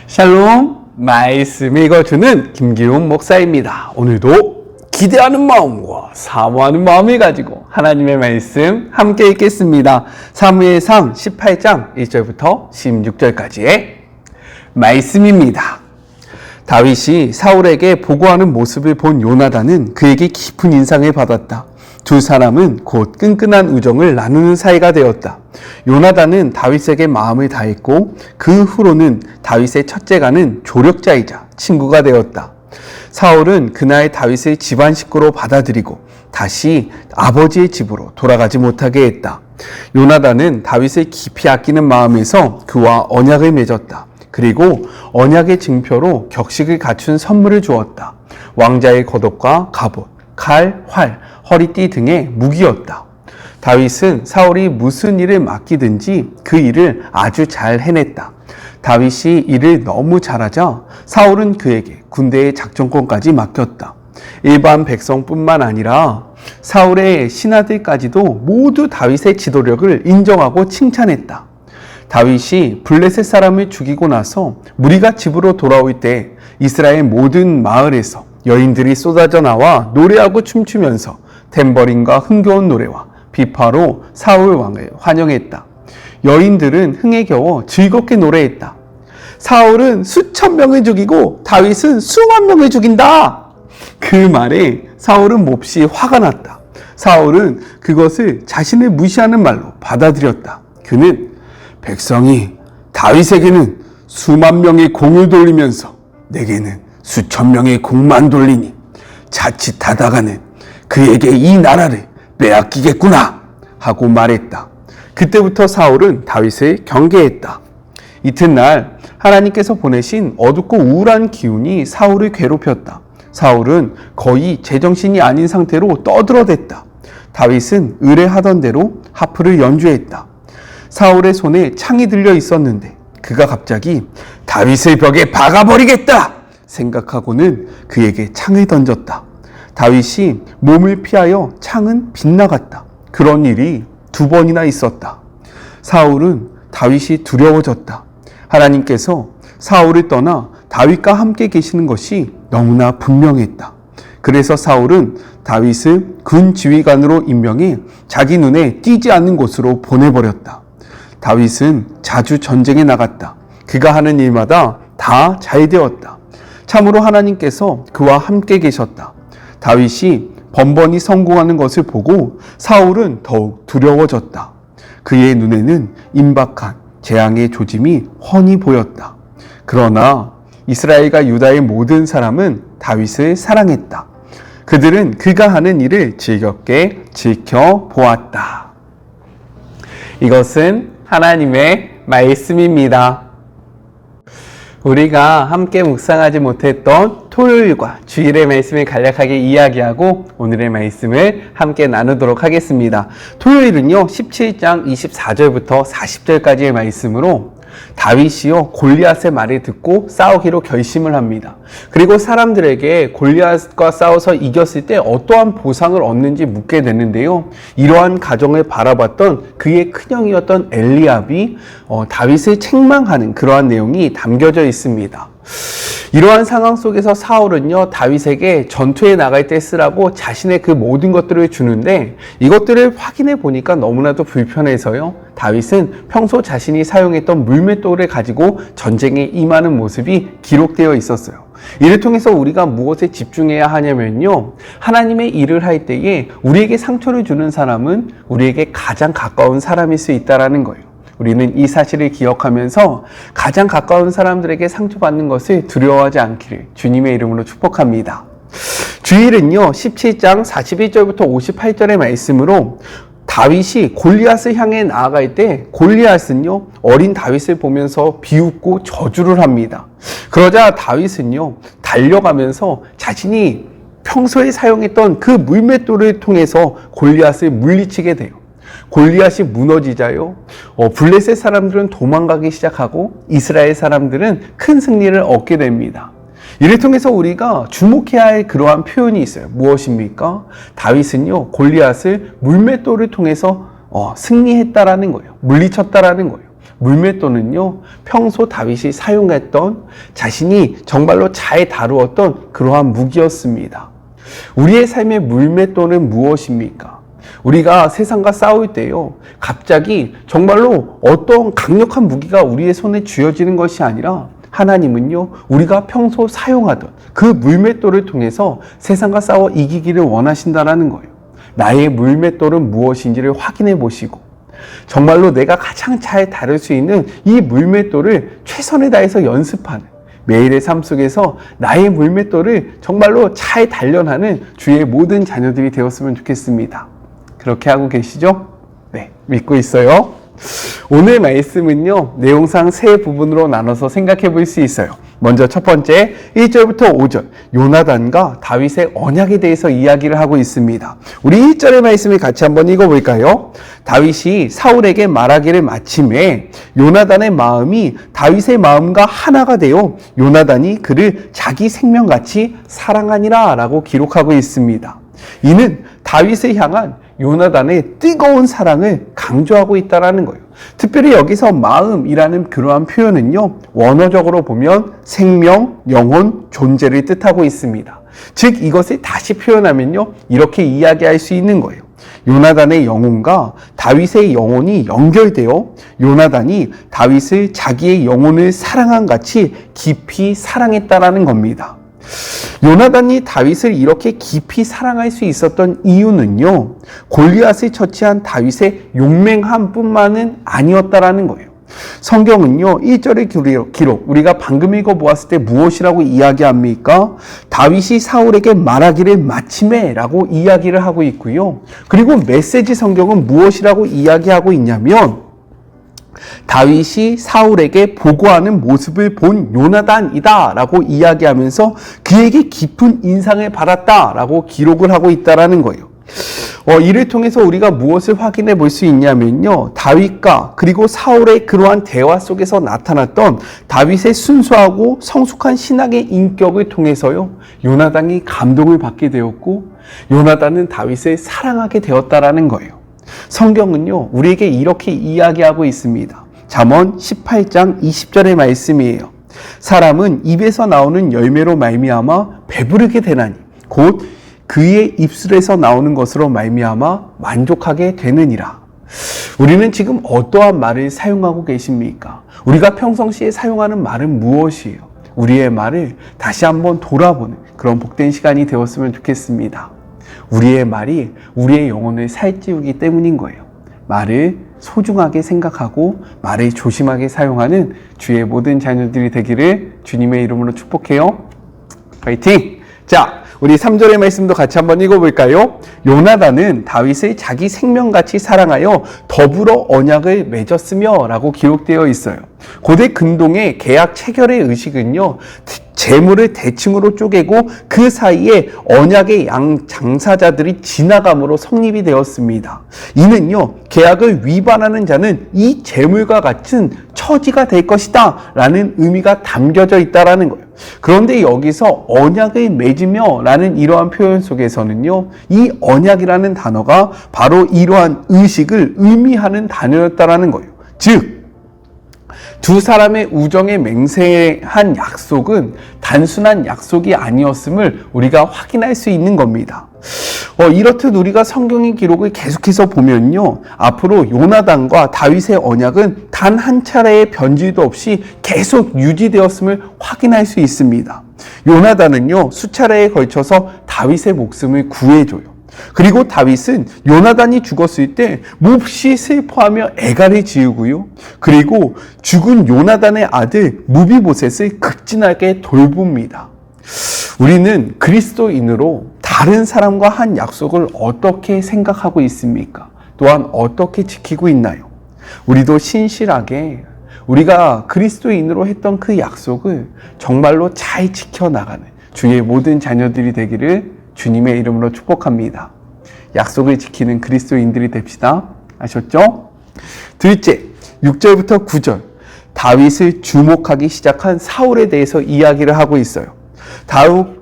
샬롬, 말씀 읽어주는 김기용 목사입니다. 오늘도 기대하는 마음과 사모하는 마음을 가지고 하나님의 말씀 함께 읽겠습니다. 사무엘상 18장 1절부터 16절까지의 말씀입니다. 다윗이 사울에게 보고하는 모습을 본 요나단은 그에게 깊은 인상을 받았다. 두 사람은 곧 끈끈한 우정을 나누는 사이가 되었다. 요나단은 다윗에게 마음을 다했고 그 후로는 다윗의 첫째가는 조력자이자 친구가 되었다. 사울은 그날 다윗을 집안 식구로 받아들이고 다시 아버지의 집으로 돌아가지 못하게 했다. 요나단은 다윗을 깊이 아끼는 마음에서 그와 언약을 맺었다. 그리고 언약의 증표로 격식을 갖춘 선물을 주었다. 왕자의 겉옷과 갑옷, 칼, 활, 허리띠 등의 무기였다. 다윗은 사울이 무슨 일을 맡기든지 그 일을 아주 잘 해냈다. 다윗이 일을 너무 잘하자 사울은 그에게 군대의 작전권까지 맡겼다. 일반 백성뿐만 아니라 사울의 신하들까지도 모두 다윗의 지도력을 인정하고 칭찬했다. 다윗이 블레셋 사람을 죽이고 나서 무리가 집으로 돌아올 때 이스라엘 모든 마을에서 여인들이 쏟아져 나와 노래하고 춤추면서 탬버린과 흥겨운 노래와 비파로 사울 왕을 환영했다. 여인들은 흥에 겨워 즐겁게 노래했다. 사울은 수천 명을 죽이고 다윗은 수만 명을 죽인다. 그 말에 사울은 몹시 화가 났다. 사울은 그것을 자신을 무시하는 말로 받아들였다. 그는 백성이 다윗에게는 수만 명의 공을 돌리면서 내게는 수천 명의 공만 돌리니 자칫하다가는 그에게 이 나라를 빼앗기겠구나 하고 말했다. 그때부터 사울은 다윗을 경계했다. 이튿날 하나님께서 보내신 어둡고 우울한 기운이 사울을 괴롭혔다. 사울은 거의 제정신이 아닌 상태로 떠들어댔다. 다윗은 의뢰하던 대로 하프를 연주했다. 사울의 손에 창이 들려 있었는데 그가 갑자기 다윗을 벽에 박아버리겠다 생각하고는 그에게 창을 던졌다. 다윗이 몸을 피하여 창은 빗나갔다. 그런 일이 두 번이나 있었다. 사울은 다윗이 두려워졌다. 하나님께서 사울을 떠나 다윗과 함께 계시는 것이 너무나 분명했다. 그래서 사울은 다윗을 군 지휘관으로 임명해 자기 눈에 띄지 않는 곳으로 보내버렸다. 다윗은 자주 전쟁에 나갔다. 그가 하는 일마다 다 잘 되었다. 참으로 하나님께서 그와 함께 계셨다. 다윗이 번번이 성공하는 것을 보고 사울은 더욱 두려워졌다. 그의 눈에는 임박한 재앙의 조짐이 훤히 보였다. 그러나 이스라엘과 유다의 모든 사람은 다윗을 사랑했다. 그들은 그가 하는 일을 즐겁게 지켜보았다. 이것은 하나님의 말씀입니다. 우리가 함께 묵상하지 못했던 토요일과 주일의 말씀을 간략하게 이야기하고 오늘의 말씀을 함께 나누도록 하겠습니다. 토요일은요 17장 24절부터 40절까지의 말씀으로 다윗이요 골리앗의 말을 듣고 싸우기로 결심을 합니다. 그리고 사람들에게 골리앗과 싸워서 이겼을 때 어떠한 보상을 얻는지 묻게 되는데요. 이러한 가정을 바라봤던 그의 큰형이었던 엘리압이 다윗을 책망하는 그러한 내용이 담겨져 있습니다. 이러한 상황 속에서 사울은요 다윗에게 전투에 나갈 때 쓰라고 자신의 그 모든 것들을 주는데 이것들을 확인해 보니까 너무나도 불편해서요 다윗은 평소 자신이 사용했던 물맷돌을 가지고 전쟁에 임하는 모습이 기록되어 있었어요. 이를 통해서 우리가 무엇에 집중해야 하냐면요 하나님의 일을 할 때에 우리에게 상처를 주는 사람은 우리에게 가장 가까운 사람일 수 있다는 거예요. 우리는 이 사실을 기억하면서 가장 가까운 사람들에게 상처받는 것을 두려워하지 않기를 주님의 이름으로 축복합니다. 주일은요 17장 41절부터 58절의 말씀으로 다윗이 골리앗을 향해 나아갈 때 골리앗은요 어린 다윗을 보면서 비웃고 저주를 합니다. 그러자 다윗은요 달려가면서 자신이 평소에 사용했던 그 물맷돌을 통해서 골리앗을 물리치게 돼요. 골리앗이 무너지자요 블레셋 사람들은 도망가기 시작하고 이스라엘 사람들은 큰 승리를 얻게 됩니다. 이를 통해서 우리가 주목해야 할 그러한 표현이 있어요. 무엇입니까? 다윗은요 골리앗을 물맷돌을 통해서 승리했다라는 거예요. 물리쳤다라는 거예요. 물맷돌은요, 평소 다윗이 사용했던 자신이 정말로 잘 다루었던 그러한 무기였습니다. 우리의 삶의 물맷돌은 무엇입니까? 우리가 세상과 싸울 때요, 갑자기 정말로 어떤 강력한 무기가 우리의 손에 쥐어지는 것이 아니라 하나님은요, 우리가 평소 사용하던 그 물맷돌을 통해서 세상과 싸워 이기기를 원하신다라는 거예요. 나의 물맷돌은 무엇인지를 확인해 보시고 정말로 내가 가장 잘 다룰 수 있는 이 물맷돌을 최선을 다해서 연습하는, 매일의 삶 속에서 나의 물맷돌을 정말로 잘 단련하는 주의 모든 자녀들이 되었으면 좋겠습니다. 그렇게 하고 계시죠? 네, 믿고 있어요. 오늘 말씀은요, 내용상 세 부분으로 나눠서 생각해 볼 수 있어요. 먼저 첫 번째 1절부터 5절, 요나단과 다윗의 언약에 대해서 이야기를 하고 있습니다. 우리 1절의 말씀을 같이 한번 읽어볼까요? 다윗이 사울에게 말하기를 마침에 요나단의 마음이 다윗의 마음과 하나가 되어 요나단이 그를 자기 생명같이 사랑하니라 라고 기록하고 있습니다. 이는 다윗을 향한 요나단의 뜨거운 사랑을 강조하고 있다는 거예요. 특별히 여기서 마음이라는 그러한 표현은요, 원어적으로 보면 생명, 영혼, 존재를 뜻하고 있습니다. 즉 이것을 다시 표현하면요, 이렇게 이야기할 수 있는 거예요. 요나단의 영혼과 다윗의 영혼이 연결되어 요나단이 다윗을 자기의 영혼을 사랑한 같이 깊이 사랑했다라는 겁니다. 요나단이 다윗을 이렇게 깊이 사랑할 수 있었던 이유는요, 골리앗을 처치한 다윗의 용맹함 뿐만은 아니었다라는 거예요. 성경은요, 1절의 기록, 우리가 방금 읽어보았을 때 무엇이라고 이야기합니까? 다윗이 사울에게 말하기를 마침에 라고 이야기를 하고 있고요. 그리고 메시지 성경은 무엇이라고 이야기하고 있냐면, 다윗이 사울에게 보고하는 모습을 본 요나단이다 라고 이야기하면서 그에게 깊은 인상을 받았다 라고 기록을 하고 있다는 거예요. 이를 통해서 우리가 무엇을 확인해 볼 수 있냐면요, 다윗과 그리고 사울의 그러한 대화 속에서 나타났던 다윗의 순수하고 성숙한 신앙의 인격을 통해서요, 요나단이 감동을 받게 되었고 요나단은 다윗을 사랑하게 되었다라는 거예요. 성경은요, 우리에게 이렇게 이야기하고 있습니다. 잠언 18장 20절의 말씀이에요. 사람은 입에서 나오는 열매로 말미암아 배부르게 되나니 곧 그의 입술에서 나오는 것으로 말미암아 만족하게 되느니라. 우리는 지금 어떠한 말을 사용하고 계십니까? 우리가 평상시에 사용하는 말은 무엇이에요? 우리의 말을 다시 한번 돌아보는 그런 복된 시간이 되었으면 좋겠습니다. 우리의 말이 우리의 영혼을 살찌우기 때문인 거예요. 말을 소중하게 생각하고 말을 조심하게 사용하는 주의 모든 자녀들이 되기를 주님의 이름으로 축복해요. 파이팅! 자, 우리 3절의 말씀도 같이 한번 읽어볼까요? 요나단은 다윗을 자기 생명같이 사랑하여 더불어 언약을 맺었으며 라고 기록되어 있어요. 고대 근동의 계약 체결의 의식은요, 재물을 대칭으로 쪼개고 그 사이에 언약의 양 장사자들이 지나감으로 성립이 되었습니다. 이는요, 계약을 위반하는 자는 이 재물과 같은 처지가 될 것이다 라는 의미가 담겨져 있다라는 거예요. 그런데 여기서 언약을 맺으며 라는 이러한 표현 속에서는요, 이 언약이라는 단어가 바로 이러한 의식을 의미하는 단어였다라는 거예요. 즉 두 사람의 우정에 맹세한 약속은 단순한 약속이 아니었음을 우리가 확인할 수 있는 겁니다. 이렇듯 우리가 성경의 기록을 계속해서 보면요, 앞으로 요나단과 다윗의 언약은 단 한 차례의 변질도 없이 계속 유지되었음을 확인할 수 있습니다. 요나단은요, 수차례에 걸쳐서 다윗의 목숨을 구해줘요. 그리고 다윗은 요나단이 죽었을 때 몹시 슬퍼하며 애가를 지우고요, 그리고 죽은 요나단의 아들 무비보셋을 극진하게 돌봅니다. 우리는 그리스도인으로 다른 사람과 한 약속을 어떻게 생각하고 있습니까? 또한 어떻게 지키고 있나요? 우리도 신실하게 우리가 그리스도인으로 했던 그 약속을 정말로 잘 지켜나가는 주의 모든 자녀들이 되기를 주님의 이름으로 축복합니다. 약속을 지키는 그리스도인들이 됩시다. 아셨죠? 둘째, 6절부터 9절, 다윗을 주목하기 시작한 사울에 대해서 이야기를 하고 있어요.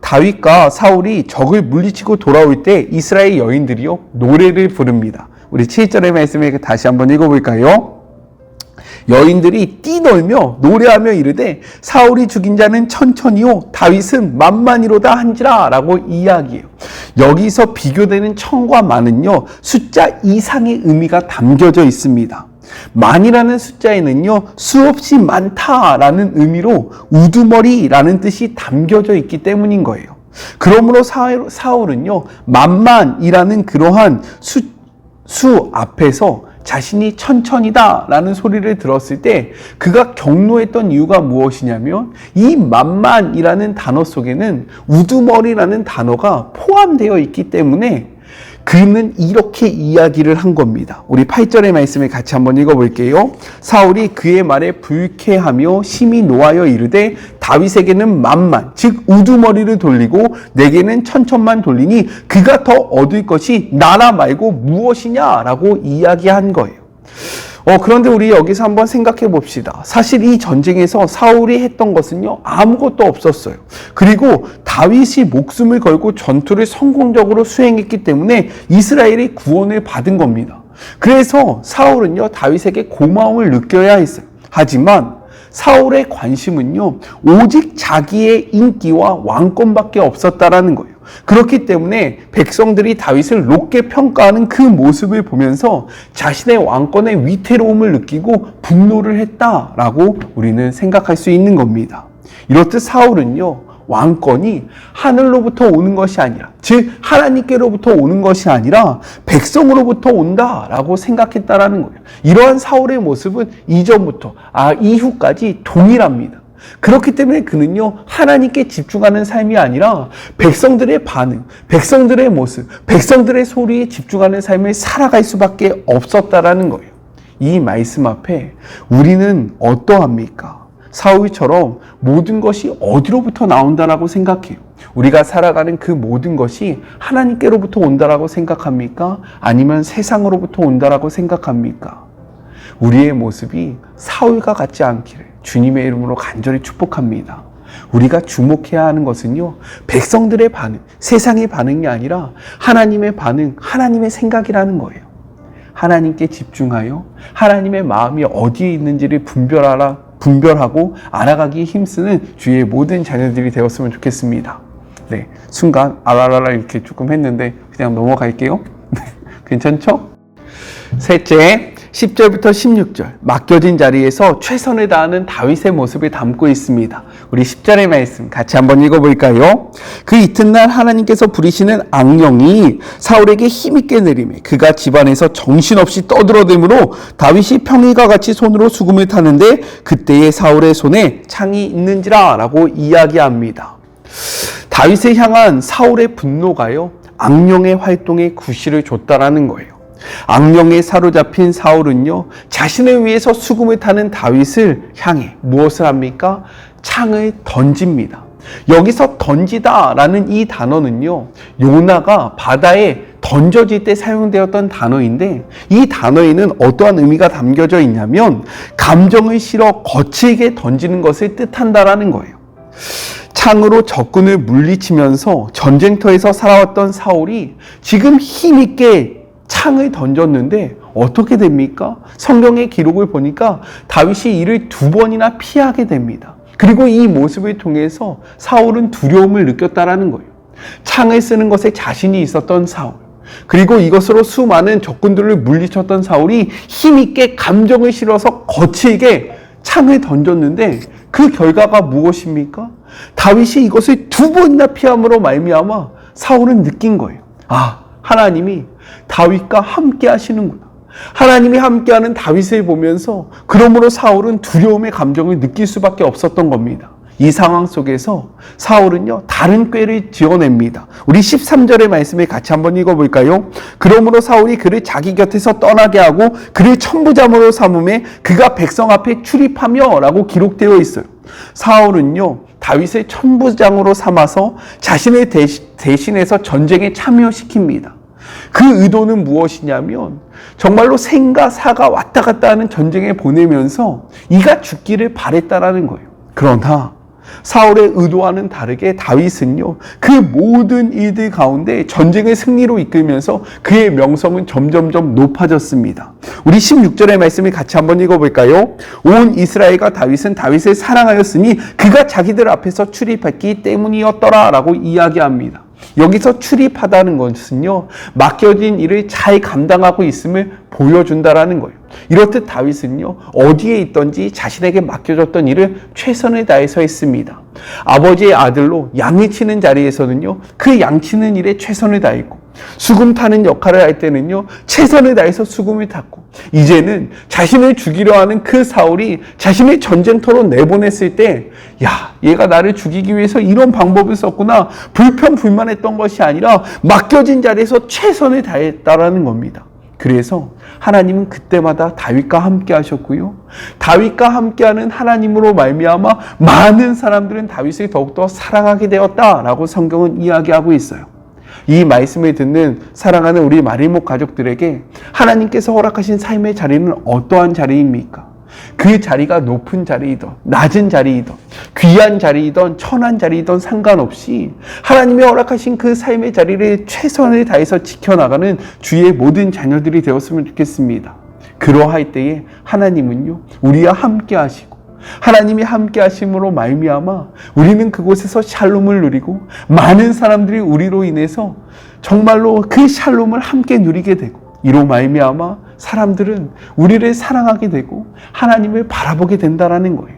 다윗과 사울이 적을 물리치고 돌아올 때 이스라엘 여인들이요, 노래를 부릅니다. 우리 7절의 말씀을 다시 한번 읽어볼까요? 여인들이 뛰놀며 노래하며 이르되 사울이 죽인 자는 천천히요 다윗은 만만이로다 한지라 라고 이야기해요. 여기서 비교되는 천과 만은요 숫자 이상의 의미가 담겨져 있습니다. 만이라는 숫자에는요 수없이 많다라는 의미로 우두머리라는 뜻이 담겨져 있기 때문인 거예요. 그러므로 사울은요 만만이라는 그러한 수 앞에서 자신이 천천히다 라는 소리를 들었을 때 그가 격노했던 이유가 무엇이냐면 이 만만이라는 단어 속에는 우두머리라는 단어가 포함되어 있기 때문에 그는 이렇게 이야기를 한 겁니다. 우리 8절의 말씀을 같이 한번 읽어볼게요. 사울이 그의 말에 불쾌하며 심히 노하여 이르되 다윗에게는 만만 즉 우두머리를 돌리고 내게는 천천만 돌리니 그가 더 얻을 것이 나라 말고 무엇이냐라고 이야기한 거예요. 그런데 우리 여기서 한번 생각해 봅시다. 사실 이 전쟁에서 사울이 했던 것은요 아무것도 없었어요. 그리고 다윗이 목숨을 걸고 전투를 성공적으로 수행했기 때문에 이스라엘이 구원을 받은 겁니다. 그래서 사울은요 다윗에게 고마움을 느껴야 했어요. 하지만 사울의 관심은요 오직 자기의 인기와 왕권밖에 없었다라는 거예요. 그렇기 때문에 백성들이 다윗을 높게 평가하는 그 모습을 보면서 자신의 왕권의 위태로움을 느끼고 분노를 했다라고 우리는 생각할 수 있는 겁니다. 이렇듯 사울은요 왕권이 하늘로부터 오는 것이 아니라 즉 하나님께로부터 오는 것이 아니라 백성으로부터 온다라고 생각했다라는 거예요. 이러한 사울의 모습은 이전부터 이후까지 동일합니다. 그렇기 때문에 그는요 하나님께 집중하는 삶이 아니라 백성들의 반응, 백성들의 모습, 백성들의 소리에 집중하는 삶을 살아갈 수밖에 없었다라는 거예요. 이 말씀 앞에 우리는 어떠합니까? 사울처럼 모든 것이 어디로부터 나온다라고 생각해요. 우리가 살아가는 그 모든 것이 하나님께로부터 온다라고 생각합니까? 아니면 세상으로부터 온다라고 생각합니까? 우리의 모습이 사울과 같지 않기를 주님의 이름으로 간절히 축복합니다. 우리가 주목해야 하는 것은요 백성들의 반응, 세상의 반응이 아니라 하나님의 반응, 하나님의 생각이라는 거예요. 하나님께 집중하여 하나님의 마음이 어디에 있는지를 분별하고 알아가기에 힘쓰는 주의 모든 자녀들이 되었으면 좋겠습니다. 네, 순간 아라라라 이렇게 조금 했는데 그냥 넘어갈게요. 괜찮죠? 셋째, 10절부터 16절 맡겨진 자리에서 최선을 다하는 다윗의 모습을 담고 있습니다. 우리 10절의 말씀 같이 한번 읽어볼까요? 그 이튿날 하나님께서 부리시는 악령이 사울에게 힘있게 내리매 그가 집안에서 정신없이 떠들어대므로 다윗이 평일과 같이 손으로 수금을 타는데 그때에 사울의 손에 창이 있는지라 라고 이야기합니다. 다윗을 향한 사울의 분노가요 악령의 활동에 구실을 줬다라는 거예요. 악령에 사로잡힌 사울은요 자신을 위해서 수금을 타는 다윗을 향해 무엇을 합니까? 창을 던집니다. 여기서 던지다라는 이 단어는요 요나가 바다에 던져질 때 사용되었던 단어인데 이 단어에는 어떠한 의미가 담겨져 있냐면 감정을 실어 거칠게 던지는 것을 뜻한다라는 거예요. 창으로 적군을 물리치면서 전쟁터에서 살아왔던 사울이 지금 힘있게 창을 던졌는데 어떻게 됩니까? 성경의 기록을 보니까 다윗이 이를 2번이나 피하게 됩니다. 그리고 이 모습을 통해서 사울은 두려움을 느꼈다라는 거예요. 창을 쓰는 것에 자신이 있었던 사울, 그리고 이것으로 수많은 적군들을 물리쳤던 사울이 힘있게 감정을 실어서 거칠게 창을 던졌는데 그 결과가 무엇입니까? 다윗이 이것을 2번이나 피함으로 말미암아 사울은 느낀 거예요. 하나님이 다윗과 함께 하시는구나. 하나님이 함께하는 다윗을 보면서 그러므로 사울은 두려움의 감정을 느낄 수밖에 없었던 겁니다. 이 상황 속에서 사울은요 다른 꾀를 지어냅니다. 우리 13절의 말씀을 같이 한번 읽어볼까요? 그러므로 사울이 그를 자기 곁에서 떠나게 하고 그를 천부장으로 삼음에 그가 백성 앞에 출입하며 라고 기록되어 있어요. 사울은요 다윗을 천부장으로 삼아서 자신을 대신해서 전쟁에 참여시킵니다. 그 의도는 무엇이냐면 정말로 생과 사가 왔다 갔다 하는 전쟁에 보내면서 이가 죽기를 바랬다라는 거예요. 그러나 사울의 의도와는 다르게 다윗은요, 그 모든 일들 가운데 전쟁의 승리로 이끌면서 그의 명성은 점점점 높아졌습니다. 우리 16절의 말씀을 같이 한번 읽어볼까요? 온 이스라엘과 다윗은 다윗을 사랑하였으니 그가 자기들 앞에서 출입했기 때문이었더라 라고 이야기합니다. 여기서 출입하다는 것은요, 맡겨진 일을 잘 감당하고 있음을 보여준다라는 거예요. 이렇듯 다윗은요, 어디에 있든지 자신에게 맡겨졌던 일을 최선을 다해서 했습니다. 아버지의 아들로 양을 치는 자리에서는요, 그 양 치는 일에 최선을 다했고, 수금 타는 역할을 할 때는요, 최선을 다해서 수금을 탔고, 이제는 자신을 죽이려 하는 그 사울이 자신의 전쟁터로 내보냈을 때, 야, 얘가 나를 죽이기 위해서 이런 방법을 썼구나, 불평불만했던 것이 아니라 맡겨진 자리에서 최선을 다했다라는 겁니다. 그래서 하나님은 그때마다 다윗과 함께 하셨고요, 다윗과 함께하는 하나님으로 말미암아 많은 사람들은 다윗을 더욱더 사랑하게 되었다라고 성경은 이야기하고 있어요. 이 말씀을 듣는 사랑하는 우리 마리목 가족들에게 하나님께서 허락하신 삶의 자리는 어떠한 자리입니까? 그 자리가 높은 자리이든 낮은 자리이든 귀한 자리이든 천한 자리이든 상관없이 하나님이 허락하신 그 삶의 자리를 최선을 다해서 지켜나가는 주의 모든 자녀들이 되었으면 좋겠습니다. 그러할 때에 하나님은요, 우리와 함께 하시고 하나님이 함께 하심으로 말미암아 우리는 그곳에서 샬롬을 누리고 많은 사람들이 우리로 인해서 정말로 그 샬롬을 함께 누리게 되고, 이로 말미암아 사람들은 우리를 사랑하게 되고 하나님을 바라보게 된다라는 거예요.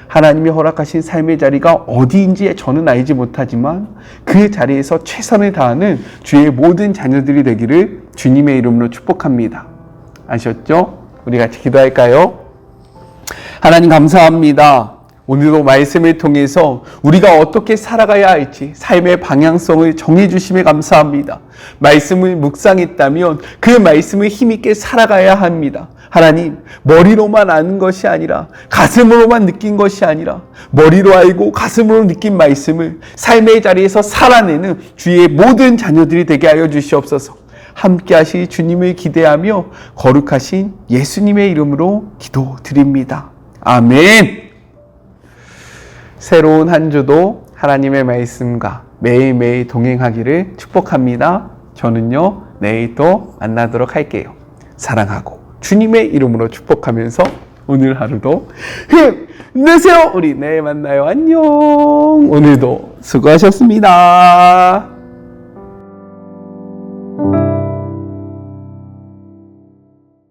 하나님이 허락하신 삶의 자리가 어디인지 저는 알지 못하지만 그 자리에서 최선을 다하는 주의 모든 자녀들이 되기를 주님의 이름으로 축복합니다. 아셨죠? 우리 같이 기도할까요? 하나님 감사합니다. 오늘도 말씀을 통해서 우리가 어떻게 살아가야 할지 삶의 방향성을 정해 주심에 감사합니다. 말씀을 묵상했다면 그 말씀을 힘있게 살아가야 합니다. 하나님, 머리로만 아는 것이 아니라 가슴으로만 느낀 것이 아니라 머리로 알고 가슴으로 느낀 말씀을 삶의 자리에서 살아내는 주의 모든 자녀들이 되게 하여 주시옵소서. 함께 하실 주님을 기대하며 거룩하신 예수님의 이름으로 기도드립니다. 아멘. 새로운 한 주도 하나님의 말씀과 매일매일 동행하기를 축복합니다. 저는요, 내일 또 만나도록 할게요. 사랑하고 주님의 이름으로 축복하면서 오늘 하루도 힘내세요. 우리 내일 만나요. 안녕. 오늘도 수고하셨습니다.